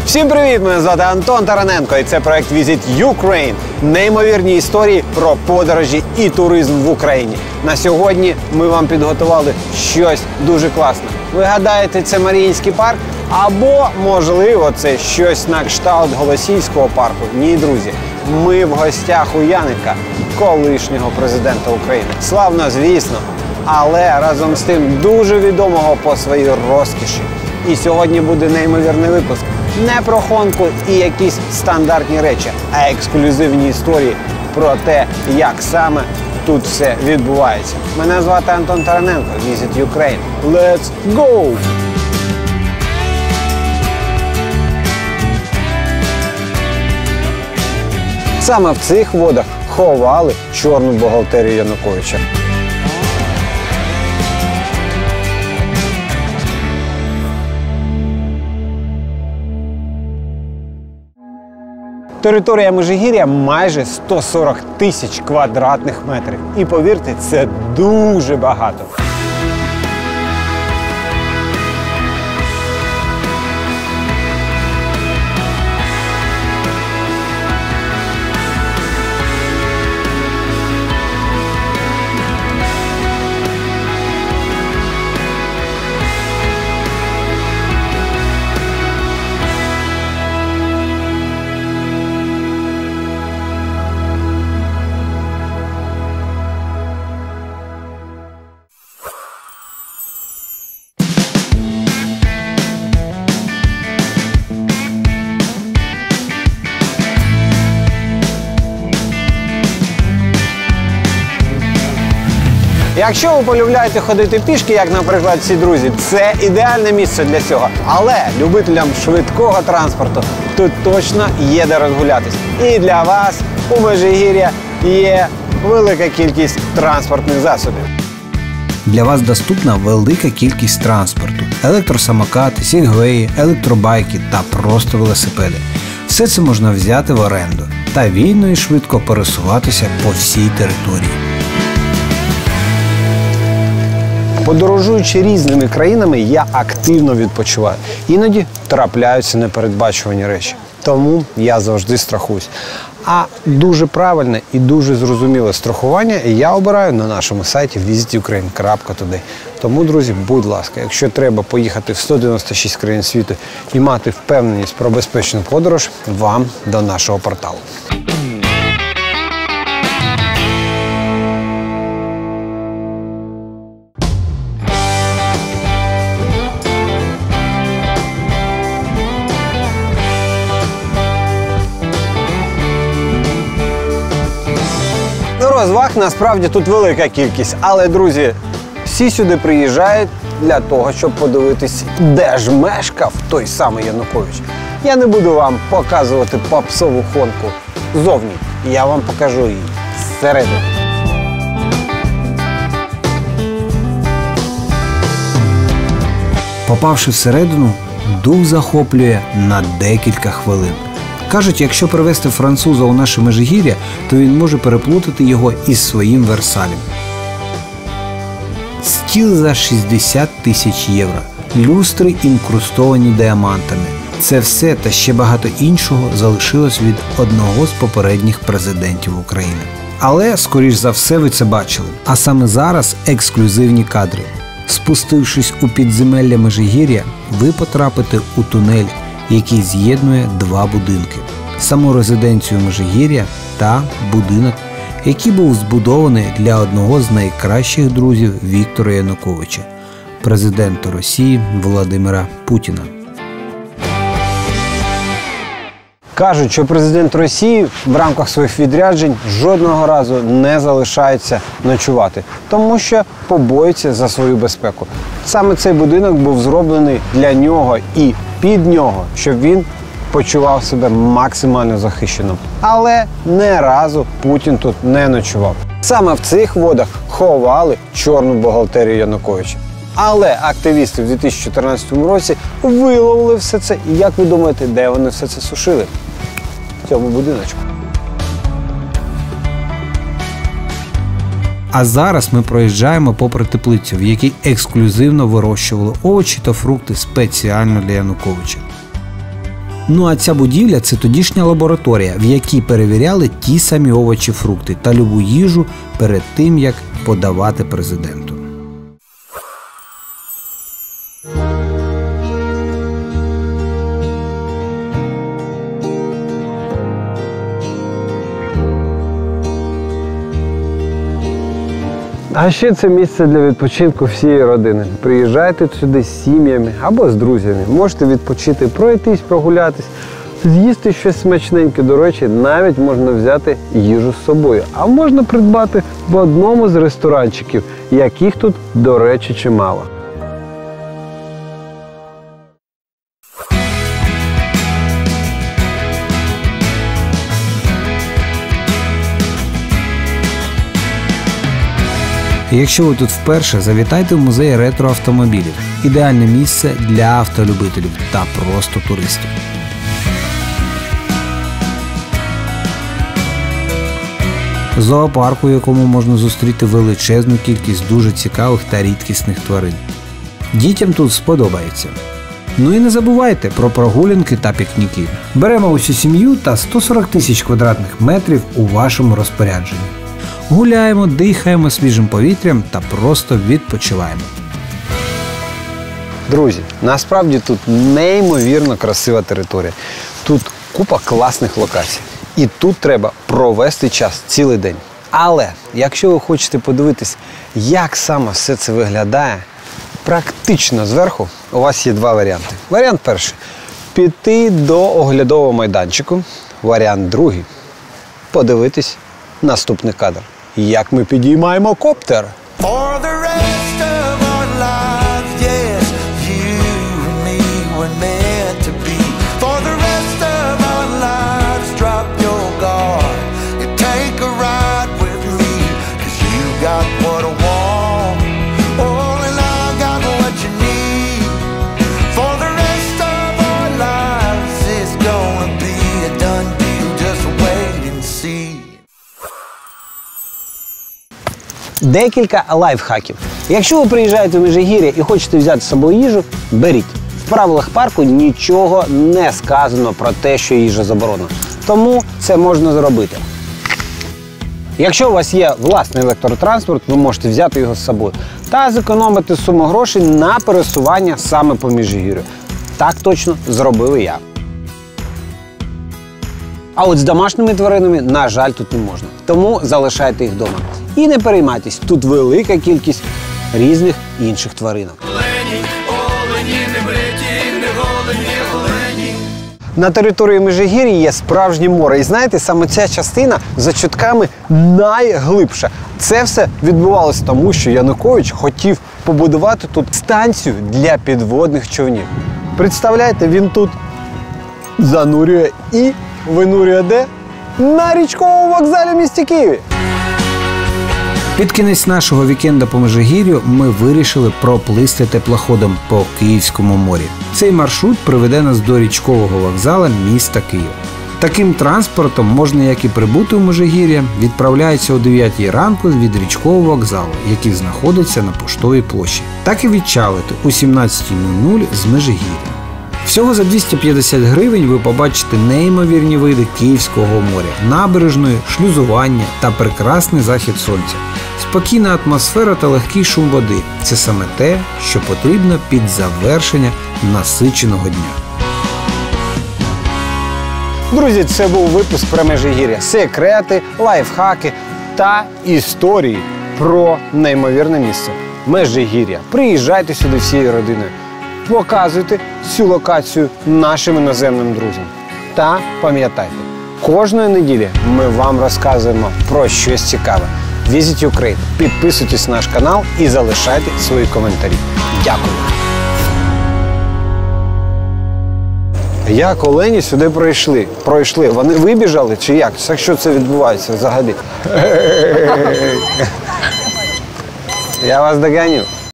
Всім привіт! Мене звати Антон Тараненко і це проект Visit Ukraine. Неймовірні історії про подорожі і туризм в Україні. На сьогодні ми вам підготували щось дуже класне. Ви гадаєте, це Маріїнський парк? Або, можливо, це щось на кшталт Голосіївського парку? Ні, друзі. Ми в гостях у Яника, колишнього президента України. Славно, звісно, але разом з тим дуже відомого по своїй розкіші. І сьогодні буде неймовірний випуск. Не про Хонку і якісь стандартні речі, а ексклюзивні історії про те, як саме тут все відбувається. Мене звати Антон Тараненко, Visit Ukraine. Let's go! Саме в цих водах ховали чорну бухгалтерію Януковича. Територія Межигір'я майже 140 тисяч квадратних метрів. І повірте, це дуже багато. Якщо ви полюбляєте ходити пішки, як, наприклад, ці друзі, це ідеальне місце для цього. Але любителям швидкого транспорту тут точно є де розгулятись. І для вас у Межигір'я є велика кількість транспортних засобів. Для вас доступна велика кількість транспорту. Електросамокати, сігвеї, електробайки та просто велосипеди. Все це можна взяти в оренду та вільно і швидко пересуватися по всій території. Подорожуючи різними країнами, я активно відпочиваю. Іноді трапляються непередбачувані речі. Тому я завжди страхуюсь. А дуже правильне і дуже зрозуміле страхування я обираю на нашому сайті visitukraine.today. Тому, друзі, будь ласка, якщо треба поїхати в 196 країн світу і мати впевненість про безпечну подорож, вам до нашого порталу. Розваг насправді тут велика кількість, але, друзі, всі сюди приїжджають для того, щоб подивитись, де ж мешкав той самий Янукович. Я не буду вам показувати попсову Хонку ззовні, я вам покажу її зсередини. Попавши всередину, дух захоплює на декілька хвилин. Кажуть, якщо привезти француза у наше Межигір'я, то він може переплутати його із своїм Версалем. Стіл за 60 тисяч євро, люстри інкрустовані діамантами. Це все та ще багато іншого залишилось від одного з попередніх президентів України. Але, скоріш за все, ви це бачили. А саме зараз ексклюзивні кадри. Спустившись у підземелля Межигір'я, ви потрапите у тунель, який з'єднує два будинки – саму резиденцію Межигір'я та будинок, який був збудований для одного з найкращих друзів Віктора Януковича – президента Росії Володимира Путіна. Кажуть, що президент Росії в рамках своїх відряджень жодного разу не залишається ночувати, тому що побоїться за свою безпеку. Саме цей будинок був зроблений для нього і під нього, щоб він почував себе максимально захищеним. Але не разу Путін тут не ночував. Саме в цих водах ховали чорну бухгалтерію Януковича. Але активісти в 2014 році виловили все це. І як ви думаєте, де вони все це сушили? В цьому будиночку. А зараз ми проїжджаємо попри теплицю, в якій ексклюзивно вирощували овочі та фрукти спеціально для Януковича. Ну а ця будівля – це тодішня лабораторія, в якій перевіряли ті самі овочі, фрукти та любу їжу перед тим, як подавати президенту. А ще це місце для відпочинку всієї родини. Приїжджайте сюди з сім'ями або з друзями. Можете відпочити, пройтись, прогулятись, з'їсти щось смачненьке. До речі, навіть можна взяти їжу з собою. А можна придбати в одному з ресторанчиків, яких тут, до речі, чимало. І якщо ви тут вперше, завітайте в музей ретроавтомобілів. Ідеальне місце для автолюбителів та просто туристів. Зоопарк, у якому можна зустріти величезну кількість дуже цікавих та рідкісних тварин. Дітям тут сподобається. Ну і не забувайте про прогулянки та пікніки. Беремо усю сім'ю та 140 тисяч квадратних метрів у вашому розпорядженні. Гуляємо, дихаємо свіжим повітрям та просто відпочиваємо. Друзі, насправді тут неймовірно красива територія. Тут купа класних локацій. І тут треба провести час цілий день. Але, якщо ви хочете подивитись, як саме все це виглядає, практично зверху у вас є два варіанти. Варіант перший – піти до оглядового майданчику. Варіант другий – подивитись наступний кадр. Як ми підіймаємо коптер. Декілька лайфхаків. Якщо ви приїжджаєте в Межигір'я і хочете взяти з собою їжу, беріть. В правилах парку нічого не сказано про те, що їжа заборонена. Тому це можна зробити. Якщо у вас є власний електротранспорт, ви можете взяти його з собою та зекономити суму грошей на пересування саме по Межигір'ю. Так точно зробив і я. А от з домашніми тваринами, на жаль, тут не можна. Тому залишайте їх вдома. І не переймайтесь, тут велика кількість різних інших тваринок. На території Межигір'я є справжнє море. І знаєте, саме ця частина за чутками найглибша. Це все відбувалося тому, що Янукович хотів побудувати тут станцію для підводних човнів. Представляєте, він тут занурює і винурює де? На річковому вокзалі в місті Києві. Під кінець нашого вікенду по Межигір'ю ми вирішили проплисти теплоходом по Київському морі. Цей маршрут приведе нас до річкового вокзалу міста Києва. Таким транспортом можна як і прибути в Межигір'я, відправляється о 9 ранку від річкового вокзалу, який знаходиться на Поштовій площі, так і відчалити о 17:00 з Межигір'я. Всього за 250 гривень ви побачите неймовірні види Київського моря, набережної, шлюзування та прекрасний захід сонця. Спокійна атмосфера та легкий шум води – це саме те, що потрібно під завершення насиченого дня. Друзі, це був випуск про Межигір'я. Секрети, лайфхаки та історії про неймовірне місце – Межигір'я. Приїжджайте сюди всією родиною. Показуйте цю локацію нашим іноземним друзям. Та пам'ятайте, кожної неділі ми вам розказуємо про щось цікаве. Visit Ukraine. Підписуйтесь на наш канал і залишайте свої коментарі. Дякую. Як олені сюди пройшли? Вони вибіжали чи як? Що це відбувається взагалі? Я вас доганю.